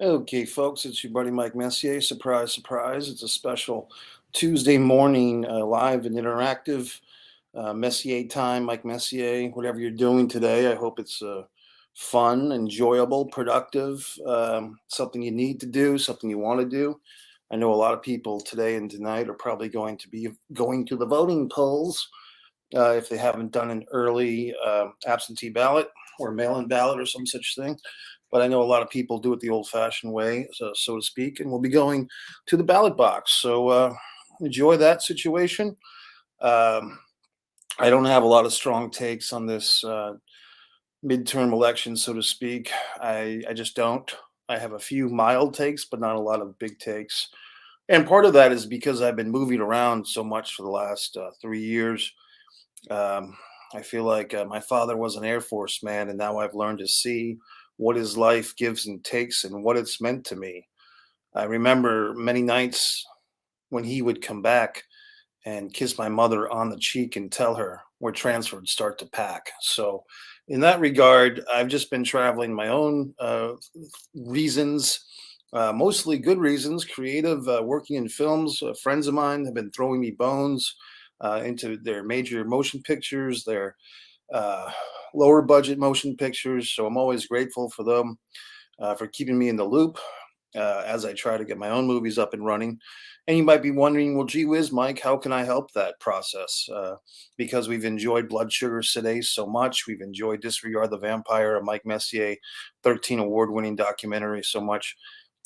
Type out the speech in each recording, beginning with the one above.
Okay, folks, it's your buddy Mike Messier. Surprise, surprise. It's a special Tuesday morning live and interactive Messier time, Mike Messier. Whatever you're doing today, I hope it's fun, enjoyable, productive, something you need to do, something you want to do. I know a lot of people today and tonight are probably going to be going to the voting polls if they haven't done an early absentee ballot or mail in ballot or some such thing. But I know a lot of people do it the old fashioned way, so to speak, and we'll be going to the ballot box. So enjoy that situation. Um, I don't have a lot of strong takes on this midterm election, so to speak. I just don't. I have a few mild takes, but not a lot of big takes. And part of that is because I've been moving around so much for the last 3 years. Um, I feel like my father was an Air Force man, and now I've learned to see what his life gives and takes and what it's meant to me. I remember many nights when he would come back and kiss my mother on the cheek and tell her we're transferred, start to pack. So, in that regard, I've just been traveling my own reasons, mostly good reasons, creative, working in films. Friends of mine have been throwing me bones into their major motion pictures, their uh, lower budget motion pictures. So I'm always grateful for them for keeping me in the loop as I try to get my own movies up and running. And you might be wondering, well, gee whiz, Mike, how can I help that process? Because we've enjoyed Blood Sugar Today so much. We've enjoyed Disregard the Vampire, a Mike Messier 13 award winning documentary so much.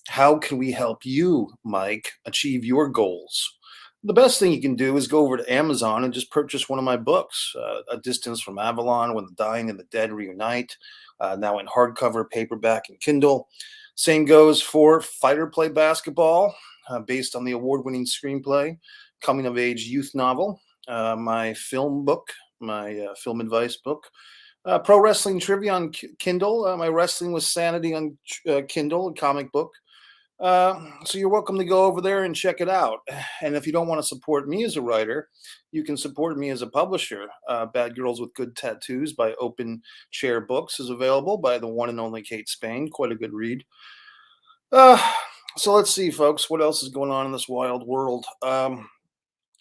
How can we help you, Mike, achieve your goals? The best thing you can do is go over to Amazon and just purchase one of my books, A Distance from Avalon, When the Dying and the Dead Reunite, now in hardcover, paperback, and Kindle. Same goes for Fighter Play Basketball, based on the award winning screenplay, coming of age youth novel, my film book, my film advice book. Pro Wrestling Trivia on Kindle, my Wrestling with Sanity on Kindle, a comic book. So you're welcome to go over there and check it out. And if you don't want to support me as a writer, you can support me as a publisher. Bad Girls with Good Tattoos by Open Chair Books is available by the one and only Kate Spain. Quite a good read. Uh, so let's see, folks, what else is going on in this wild world? There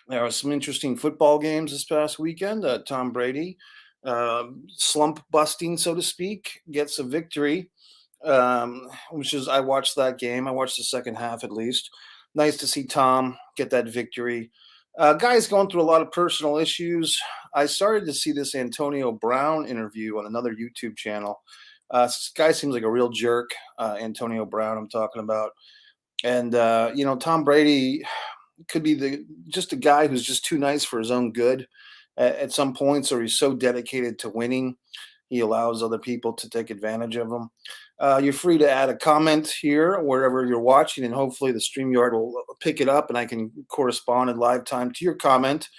are some interesting football games this past weekend. Tom Brady, slump busting, so to speak, gets a victory, which is, I watched that game. I watched the second half at least. Nice to see Tom get that victory. Guy's going through a lot of personal issues. I started to see this Antonio Brown interview on another YouTube channel. This guy seems like a real jerk, Antonio Brown, I'm talking about. And, Tom Brady could be just a guy who's just too nice for his own good at some points, or he's so dedicated to winning he allows other people to take advantage of him. You're free to add a comment here wherever you're watching, and hopefully the StreamYard will pick it up and I can correspond in live time to your comment.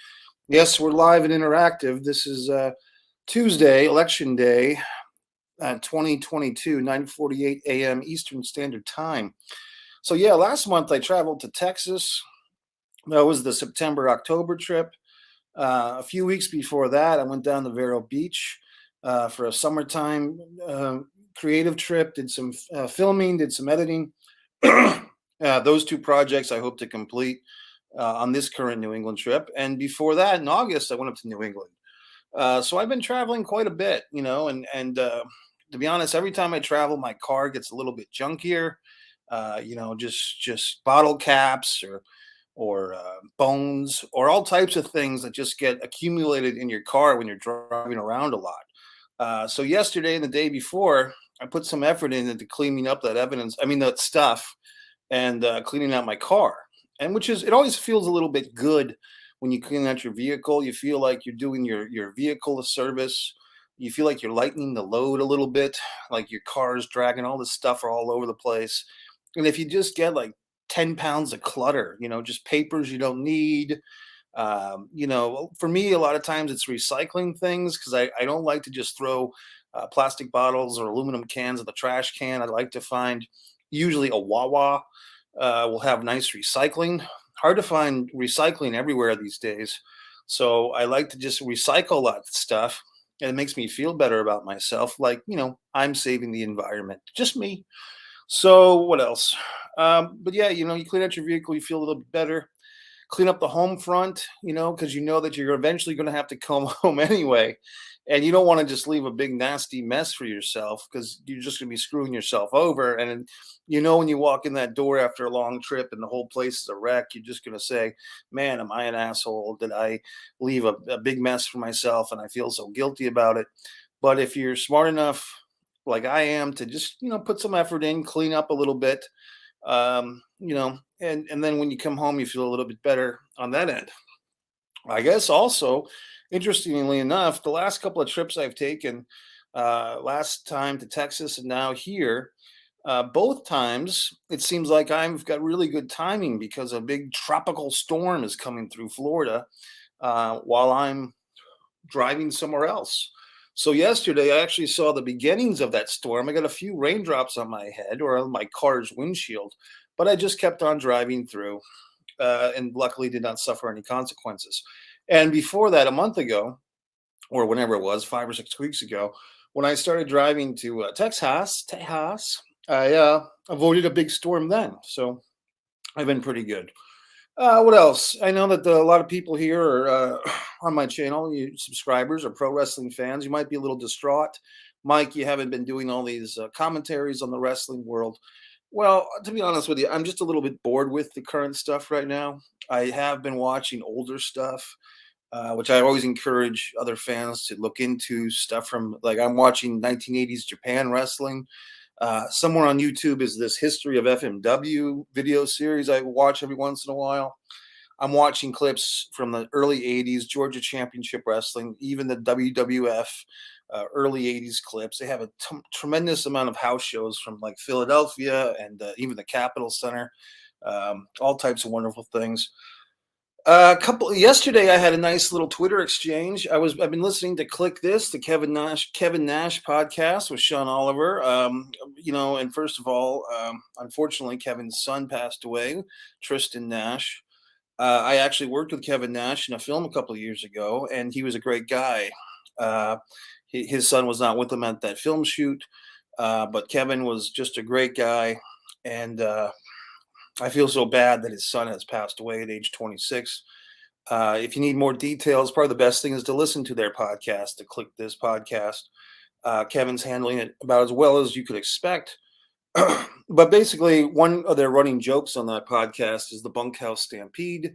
Yes, we're live and interactive. This is Tuesday, Election Day, 2022, 9:48 a.m. Eastern Standard Time. So yeah, last month I traveled to Texas. That was the September October trip. A few weeks before that, I went down to Vero Beach for a summertime creative trip. Did some filming, did some editing. Those two projects I hope to complete on this current New England trip. And before that, in August, I went up to New England. So I've been traveling quite a bit, and to be honest, every time I travel, my car gets a little bit junkier. Just bottle caps or bones or all types of things that just get accumulated in your car when you're driving around a lot. So yesterday and the day before, I put some effort into cleaning up that evidence. I mean, that stuff and cleaning out my car. And which is, it always feels a little bit good when you clean out your vehicle. You feel like you're doing your vehicle a service. You feel like you're lightening the load a little bit, like your car is dragging all this stuff all over the place. And if you just get like 10 pounds of clutter, just papers you don't need. For me, a lot of times it's recycling things because I don't like to just throw plastic bottles or aluminum cans in the trash can. I like to find usually a Wawa will have nice recycling. Hard to find recycling everywhere these days. So I like to just recycle a lot of stuff. And it makes me feel better about myself. Like, I'm saving the environment. Just me. So what else? But yeah, you clean out your vehicle, you feel a little bit better. Clean up the home front, because you know that you're eventually going to have to come home anyway. And you don't want to just leave a big nasty mess for yourself because you're just going to be screwing yourself over. And when you walk in that door after a long trip and the whole place is a wreck, you're just going to say, man, am I an asshole? Did I leave a big mess for myself? And I feel so guilty about it. But if you're smart enough, like I am, to just, put some effort in, clean up a little bit, and then when you come home, you feel a little bit better on that end. I guess also, interestingly enough, the last couple of trips I've taken, last time to Texas and now here, both times it seems like I've got really good timing because a big tropical storm is coming through Florida while I'm driving somewhere else. So yesterday, I actually saw the beginnings of that storm. I got a few raindrops on my head or on my car's windshield, but I just kept on driving through, and luckily did not suffer any consequences. And before that, a month ago, or whenever it was, 5 or 6 weeks ago, when I started driving to Tejas, I avoided a big storm then. So I've been pretty good. What else? I know that a lot of people here are on my channel. You subscribers are pro wrestling fans. You might be a little distraught, Mike. You haven't been doing all these commentaries on the wrestling world. Well, to be honest with you, I'm just a little bit bored with the current stuff right now. I have been watching older stuff, which I always encourage other fans to look into stuff from. Like I'm watching 1980s Japan wrestling. Somewhere on YouTube is this history of FMW video series I watch every once in a while. I'm watching clips from the early 80s Georgia Championship Wrestling, even the WWF early 80s clips. They have a tremendous amount of house shows from like Philadelphia and even the Capitol Center, all types of wonderful things. A couple yesterday, I had a nice little Twitter exchange. I've been listening to Click This, the Kevin Nash podcast with Sean Oliver. And first of all, unfortunately, Kevin's son passed away, Tristan Nash. I actually worked with Kevin Nash in a film a couple of years ago, and he was a great guy. Uh, his son was not with him at that film shoot, but Kevin was just a great guy, and I feel so bad that his son has passed away at age 26. If you need more details, probably the best thing is to listen to their podcast, to Click This podcast. Kevin's handling it about as well as you could expect. But basically, one of their running jokes on that podcast is the Bunkhouse Stampede.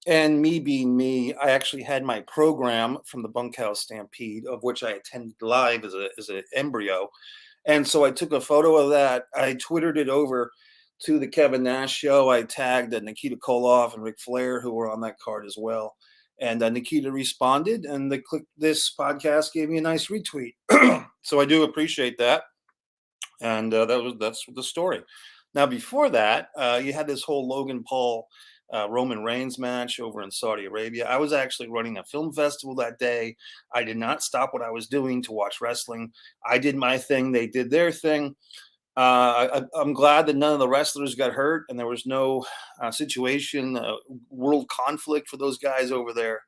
And me being me, I actually had my program from the Bunkhouse Stampede, of which I attended live as an embryo. And so I took a photo of that. I Twittered it over to the Kevin Nash show. I tagged Nikita Koloff and Ric Flair, who were on that card as well. And Nikita responded, and the Click This podcast gave me a nice retweet. So I do appreciate that. And that's the story. Now, before that, you had this whole Logan Paul Roman Reigns match over in Saudi Arabia. I was actually running a film festival that day. I did not stop what I was doing to watch wrestling. I did my thing. They did their thing. I'm glad that none of the wrestlers got hurt and there was no situation, world conflict for those guys over there.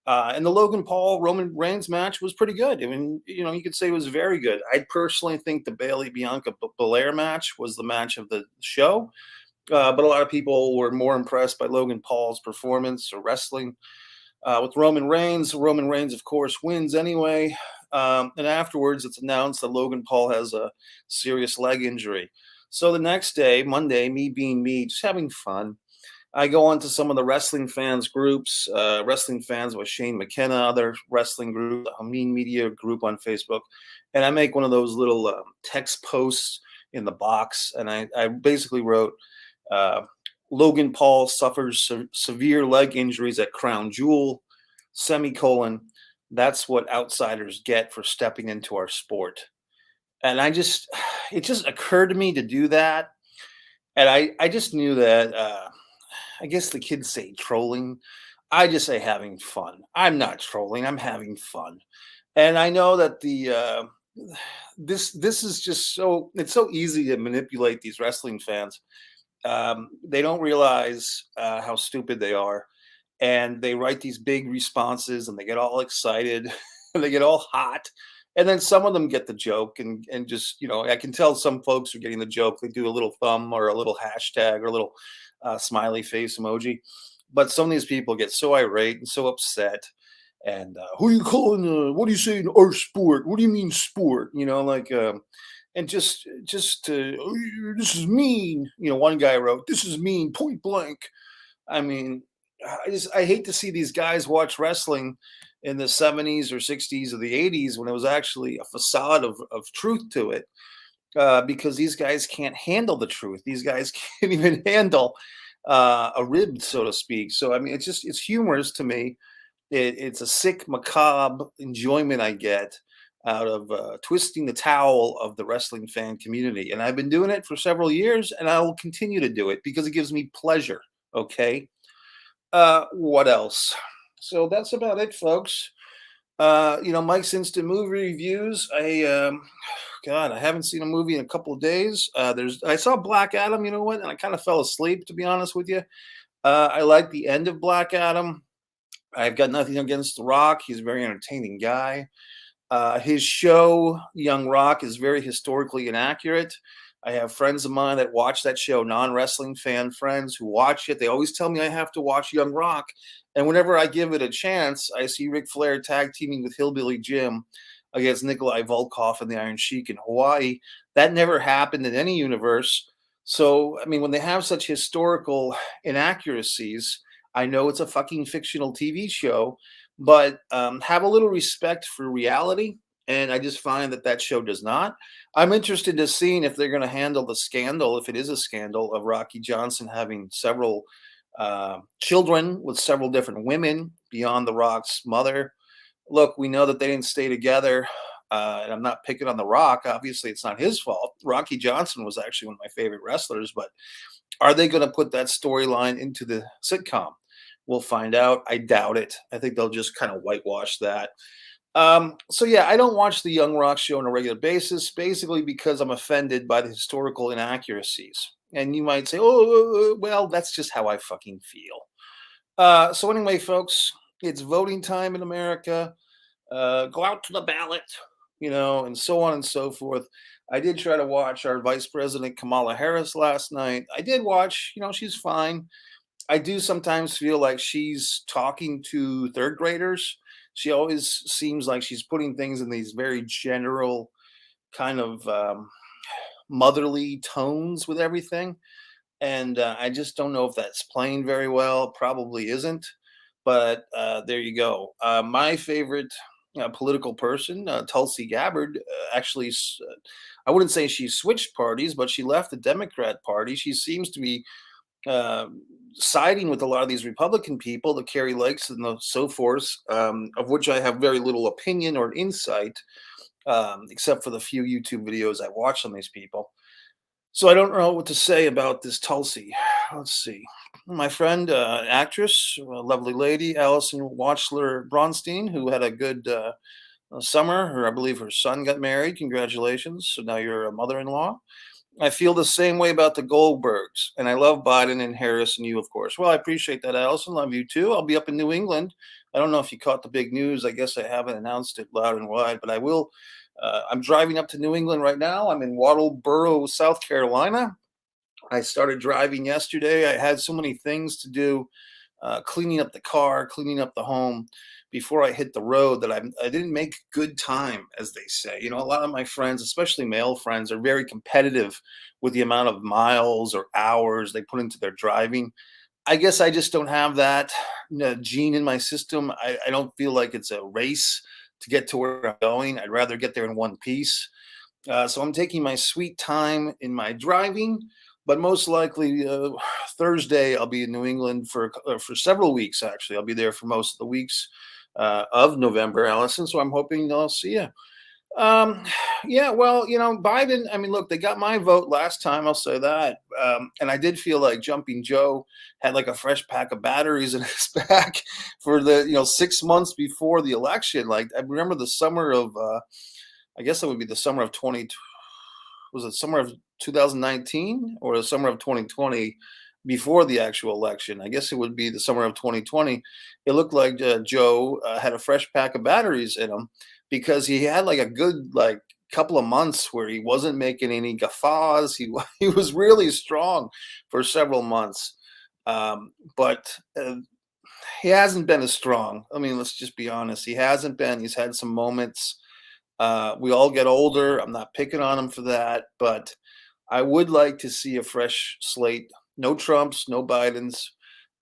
And the Logan Paul Roman Reigns match was pretty good. I mean, you could say it was very good. I personally think the Bailey Bianca Belair match was the match of the show. But a lot of people were more impressed by Logan Paul's performance or wrestling. With Roman Reigns, of course, wins anyway. And afterwards, it's announced that Logan Paul has a serious leg injury. So the next day, Monday, me being me, just having fun, I go onto some of the wrestling fans groups, wrestling fans with Shane McKenna, other wrestling group, the Hameen Media group on Facebook, and I make one of those little text posts in the box, and I basically wrote, Logan Paul suffers severe leg injuries at Crown Jewel, semicolon. That's what outsiders get for stepping into our sport. And it just occurred to me to do that. And I just knew that, I guess the kids say trolling. I just say having fun. I'm not trolling. I'm having fun. And I know that this is just it's so easy to manipulate these wrestling fans. They don't realize how stupid they are, and they write these big responses, and they get all excited, and they get all hot, And then some of them get the joke, and just, I can tell some folks are getting the joke. They do a little thumb or a little hashtag or a little smiley face emoji. But some of these people get so irate and so upset. And who are you calling? What are you saying? Our sport? What do you mean sport? And "Oh, this is mean." One guy wrote, "This is mean, point blank." I mean, I hate to see these guys watch wrestling in the 70s or 60s or the 80s when it was actually a facade of truth to it, because these guys can't handle the truth. These guys can't even handle a rib, so to speak. So I mean, it's humorous to me. It's a sick, macabre enjoyment I get out of twisting the towel of the wrestling fan community, and I've been doing it for several years, and I will continue to do it because it gives me pleasure. Okay. What else? So that's about it, folks. Mike's Instant Movie Reviews. God, I haven't seen a movie in a couple of days. I saw Black Adam. You know what? And I kind of fell asleep, to be honest with you. I like the end of Black Adam. I've got nothing against The Rock. He's a very entertaining guy. His show, Young Rock, is very historically inaccurate. I have friends of mine that watch that show, non-wrestling fan friends who watch it. They always tell me I have to watch Young Rock. And whenever I give it a chance, I see Ric Flair tag teaming with Hillbilly Jim against Nikolai Volkov and the Iron Sheik in Hawaii. That never happened in any universe. So, I mean, when they have such historical inaccuracies, I know it's a fucking fictional TV show, but have a little respect for reality. And I just find that show does not. I'm interested to seeing if they're going to handle the scandal, if it is a scandal, of Rocky Johnson having several children with several different women beyond The Rock's mother. Look, we know that they didn't stay together. And I'm not picking on The Rock. Obviously, it's not his fault. Rocky Johnson was actually one of my favorite wrestlers, but are they going to put that storyline into the sitcom? We'll find out. I doubt it. I think they'll just kind of whitewash that. So yeah, I don't watch the Young Rock show on a regular basis, basically because I'm offended by the historical inaccuracies. And you might say, "Oh, well, that's just how I fucking feel." So anyway, folks, it's voting time in America. Go out to the ballot, and so on and so forth. I did try to watch our Vice President Kamala Harris last night. I did watch, she's fine. I do sometimes feel like she's talking to third graders. She always seems like she's putting things in these very general kind of motherly tones with everything. And I just don't know if that's playing very well. Probably isn't. But there you go. My favorite political person, Tulsi Gabbard, actually, I wouldn't say she switched parties, but she left the Democrat Party. She seems to be uh, siding with a lot of these Republican people, the Kerry Lakes and the so forth, of which I have very little opinion or insight, except for the few YouTube videos I watch on these people. So I don't know what to say about this Tulsi. Let's see. My friend, actress, a lovely lady, Allison Watchler Bronstein, who had a good summer. I believe her son got married. Congratulations. So now you're a mother in law. I feel the same way about the Goldbergs, and I love Biden and Harris and you, of course. Well, I appreciate that, Allison. Love you too. I'll be up in New England. I don't know if you caught the big news. I guess I haven't announced it loud and wide, but I will. I'm driving up to New England right now. I'm in Wattleboro, South Carolina. I started driving yesterday. I had so many things to do, cleaning up the car, cleaning up the home before I hit the road, that I didn't make good time, as they say. A lot of my friends, especially male friends, are very competitive with the amount of miles or hours they put into their driving. I guess I just don't have that gene in my system. I don't feel like it's a race to get to where I'm going. I'd rather get there in one piece. So I'm taking my sweet time in my driving, but most likely Thursday I'll be in New England for several weeks. Actually, I'll be there for most of the weeks of November, Allison. So I'm hoping I'll see you. Um, yeah, well, Biden. I mean, look, they got my vote last time. I'll say that. And I did feel like Jumping Joe had like a fresh pack of batteries in his back for the 6 months before the election. Like I remember the summer of. I guess it would be the summer of 20. Was it summer of 2019 or the summer of 2020 before the actual election? I guess it would be the summer of 2020. It looked like Joe had a fresh pack of batteries in him, because he had like a good like couple of months where he wasn't making any guffaws. He was really strong for several months, but he hasn't been as strong. I mean, let's just be honest. He hasn't been. He's had some moments. We all get older. I'm not picking on him for that, but I would like to see a fresh slate. No Trumps, no Bidens,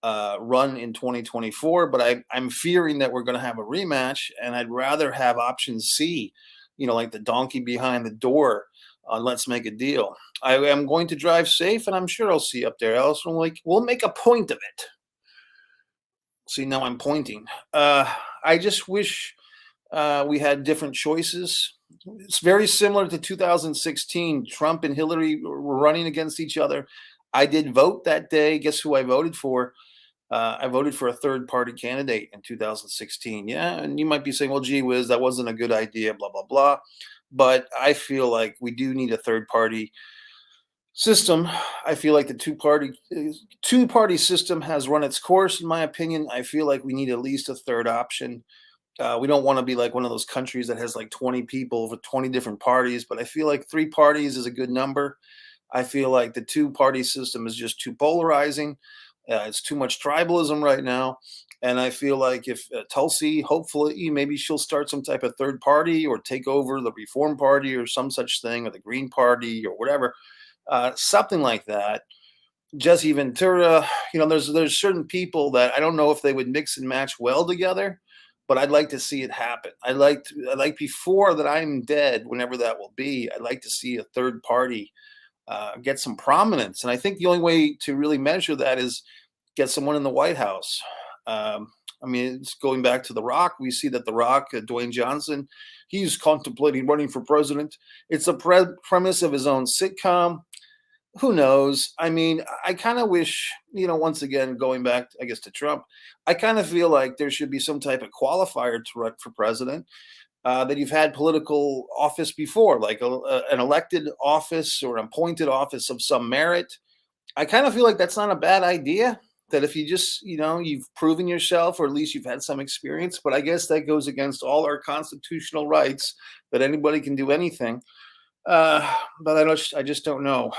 run in 2024. But I'm fearing that we're going to have a rematch, and I'd rather have option C, like the donkey behind the door. Let's make a deal. I am going to drive safe, and I'm sure I'll see you up there. Else, we'll make a point of it. See, now I'm pointing. I just wish we had different choices. It's very similar to 2016. Trump and Hillary were running against each other. I did vote that day. Guess who I voted for? I voted for a third party candidate in 2016. Yeah. And you might be saying, well, gee whiz, that wasn't a good idea, blah, blah, blah. But I feel like we do need a third party system. I feel like the two party system has run its course, in my opinion. I feel like we need at least a third option. We don't want to be like one of those countries that has like 20 people with 20 different parties, but I feel like three parties is a good number. I feel like the two-party system is just too polarizing. It's too much tribalism right now. And I feel like if Tulsi, hopefully, maybe she'll start some type of third party or take over the Reform Party or some such thing, or the Green Party or whatever, something like that. Jesse Ventura, there's certain people that I don't know if they would mix and match well together, but I'd like to see it happen. I like before that I'm dead, whenever that will be. I'd like to see a third party get some prominence, and I think the only way to really measure that is get someone in the White House. I mean, it's going back to The Rock. We see that The Rock, Dwayne Johnson, he's contemplating running for president. It's a premise of his own sitcom. Who knows? I mean, I kind of wish, once again, going back, I guess, to Trump, I kind of feel like there should be some type of qualifier to run for president, that you've had political office before, like an elected office or an appointed office of some merit. I kind of feel like that's not a bad idea. That if you just, you've proven yourself, or at least you've had some experience, but I guess that goes against all our constitutional rights that anybody can do anything. But I just don't know.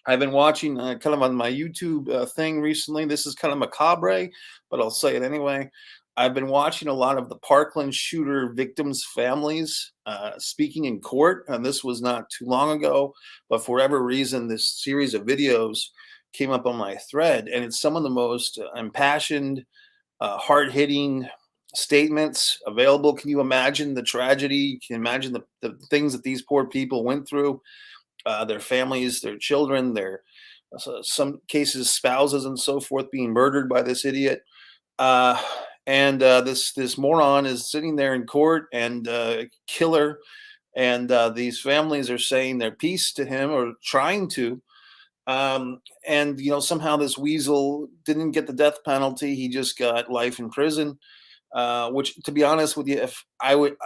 I've been watching kind of on my YouTube thing recently. This is kind of macabre, but I'll say it anyway. I've been watching a lot of the Parkland shooter victims' families speaking in court, and this was not too long ago. But for whatever reason, this series of videos came up on my thread, and it's some of the most impassioned, hard-hitting statements available. Can you imagine the tragedy? Can you imagine the things that these poor people went through? Their families, their children, their some cases spouses and so forth being murdered by this idiot. Uh, and this moron is sitting there in court and killer, and these families are saying their piece to him, or trying to. And somehow this weasel didn't get the death penalty; he just got life in prison. Which, to be honest with you, if I would,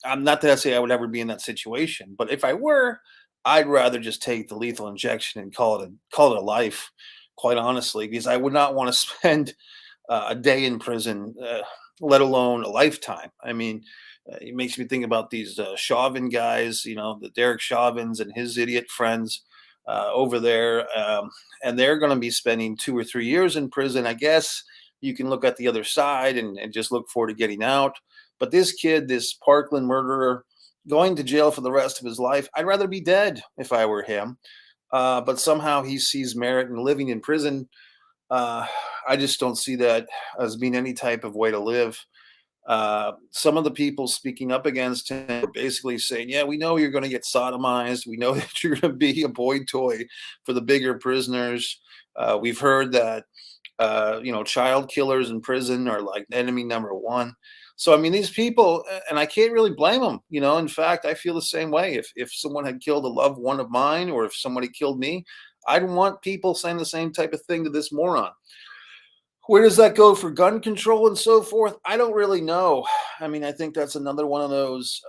I'm not that I say I would ever be in that situation, but if I were, I'd rather just take the lethal injection and call it a life, quite honestly, because I would not want to spend a day in prison, let alone a lifetime. I mean, it makes me think about these Chauvin guys, the Derek Chauvins and his idiot friends over there, and they're going to be spending 2 or 3 years in prison. I guess you can look at the other side and just look forward to getting out. But this kid, this Parkland murderer, going to jail for the rest of his life. I'd rather be dead if I were him. But somehow he sees merit in living in prison. I just don't see that as being any type of way to live. Some of the people speaking up against him are basically saying, yeah, we know you're going to get sodomized. We know that you're going to be a boy toy for the bigger prisoners. We've heard that, child killers in prison are like enemy number one. So, I mean, these people, and I can't really blame them. In fact, I feel the same way. If someone had killed a loved one of mine, or if somebody killed me, I'd want people saying the same type of thing to this moron. Where does that go for gun control and so forth? I don't really know. I mean, I think that's another one of those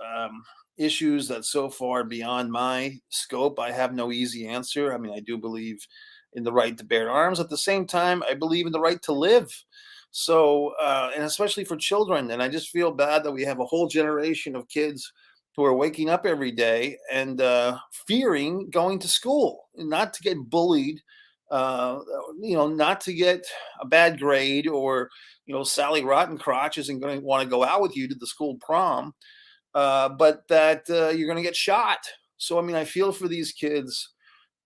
issues that's so far beyond my scope. I have no easy answer. I mean, I do believe in the right to bear arms. At the same time, I believe in the right to live. So, and especially for children. And I just feel bad that we have a whole generation of kids who are waking up every day and fearing going to school, not to get bullied, uh, not to get a bad grade, or Sally Rottencrotch isn't going to want to go out with you to the school prom, but that you're going to get shot. So, I mean, I feel for these kids.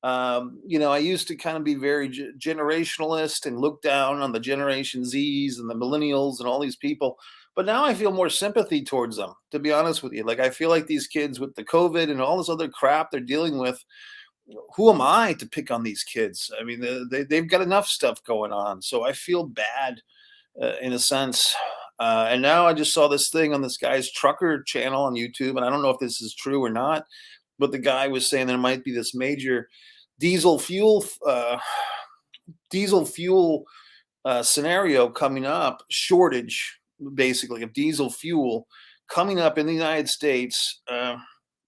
I used to kind of be very generationalist and look down on the Generation Zs and the millennials and all these people. But now I feel more sympathy towards them, to be honest with you. Like, I feel like these kids with the COVID and all this other crap they're dealing with, who am I to pick on these kids? I mean, they've got enough stuff going on. So I feel bad in a sense. And now I just saw this thing on this guy's trucker channel on YouTube, and I don't know if this is true or not, but the guy was saying there might be this major diesel fuel uh, diesel fuel scenario coming up, shortage basically of diesel fuel coming up in the United States.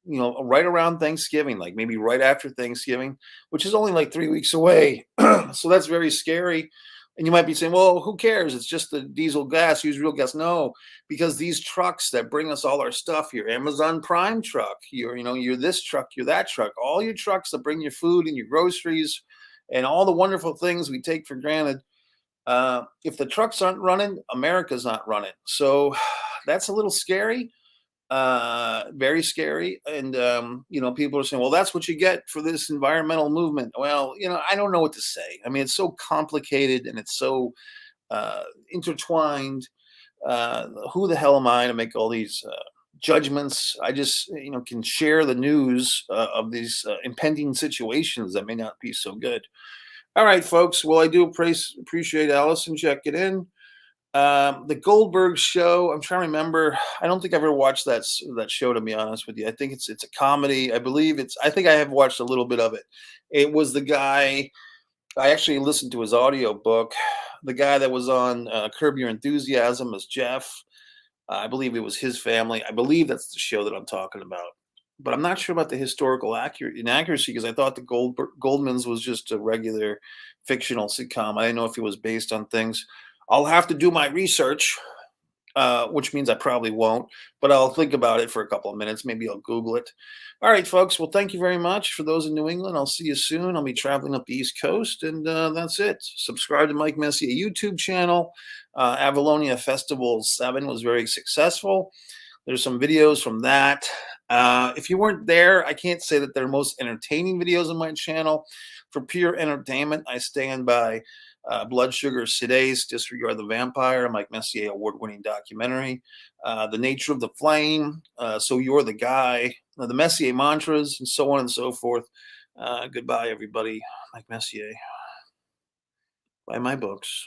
Right around Thanksgiving, like maybe right after Thanksgiving, which is only like 3 weeks away. So that's very scary. And you might be saying, well, who cares? It's just the diesel gas, use real gas. No, because these trucks that bring us all our stuff, your Amazon Prime truck, you're this truck, you're that truck, all your trucks that bring your food and your groceries and all the wonderful things we take for granted. If the trucks aren't running, America's not running. So that's a little scary, very scary. And people are saying, well, that's what you get for this environmental movement. Well, I don't know what to say. I mean, it's so complicated and it's so intertwined. Who the hell am I to make all these judgments? I just can share the news of these impending situations that may not be so good. All right, folks. Well, I do appreciate Allison checking in. The Goldberg show, I'm trying to remember. I don't think I've ever watched that show, to be honest with you. I think it's a comedy. I think I have watched a little bit of it. It was the guy, I actually listened to his audio book. The guy that was on Curb Your Enthusiasm as Jeff. I believe it was his family. I believe that's the show that I'm talking about. But I'm not sure about the historical inaccuracy, because I thought the Goldmans was just a regular fictional sitcom. I didn't know if it was based on things. I'll have to do my research, which means I probably won't, but I'll think about it for a couple of minutes. Maybe I'll Google it. All right, folks. Well, thank you very much. For those in New England, I'll see you soon. I'll be traveling up the East Coast, and that's it. Subscribe to Mike Messier YouTube channel. Avalonia Festival 7 was very successful. There's some videos from that. If you weren't there, I can't say that they're most entertaining videos on my channel. For pure entertainment, I stand by Blood Sugar Seday's Disregard the Vampire, Mike Messier award-winning documentary. The Nature of the Flame, So You're the Guy, the Messier Mantras, and so on and so forth. Goodbye, everybody. Mike Messier. Buy my books.